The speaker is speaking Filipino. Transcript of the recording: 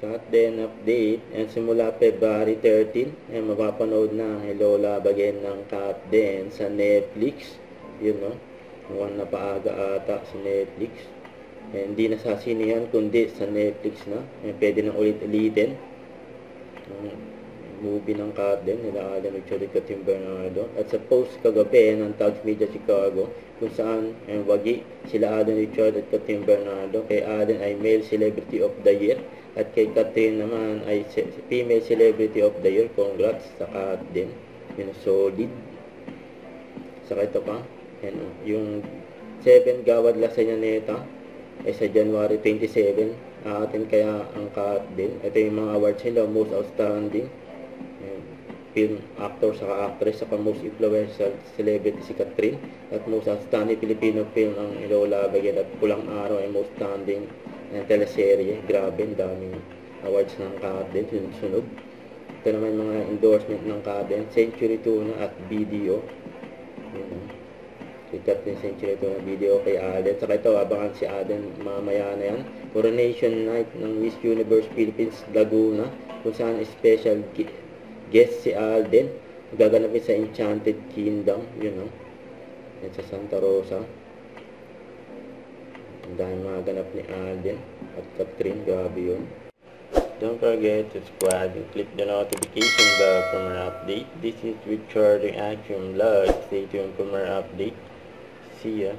Cut then update. And simula February 13, mapapanood na ang Hello Love Again ng Cut then sa Netflix. Yun, no? Mukhang napaaga ata sa Netflix. Hindi na sa sinihan, kundi sa Netflix na. Pwede nang ulit-ulitin. Movie ng Cut then nila Alden Richard at Tim Bernardo. At sa post kagabi ng Tags Media Chicago, kung saan wagi sila Alden Richard at Tim Bernardo. Kay Alden ay Male Celebrity of the Year at kay Catherine naman ay Female Celebrity of the Year. Congrats sa Cut then. Yun, solid. Saka ito pa, yung 7 Gawad Lasagna Neta ay sa January 27 atin kaya ang Cut then. Ito yung mga awards nila, Most Outstanding Film Actor saka Actress, saka Most Influential Celebrity si Catherine, at Most Outstanding Filipino Film ang Hello Love Again, at Pulang Araw ay Most Outstanding teleserye. Grabe, ang daming awards ng Cut then sunod. Ito naman mga endorsement ng Cut then, Century Tuna at BDO. Sikat din Century Tuna, BDO kay Alden. Saka ito, abangan si Alden mamaya na yan. Coronation Night ng Miss Universe Philippines Laguna, kung saan special guest si Alden. Gaganapin sa Enchanted Kingdom, yun, no? Yan sa Santa Rosa. Ang dahil mga ganap ni Alden at Catherine, grabe yun. Don't forget to subscribe and click the notification bell for more update. This is Richard Action Vlog. Stay tuned for more update. See ya.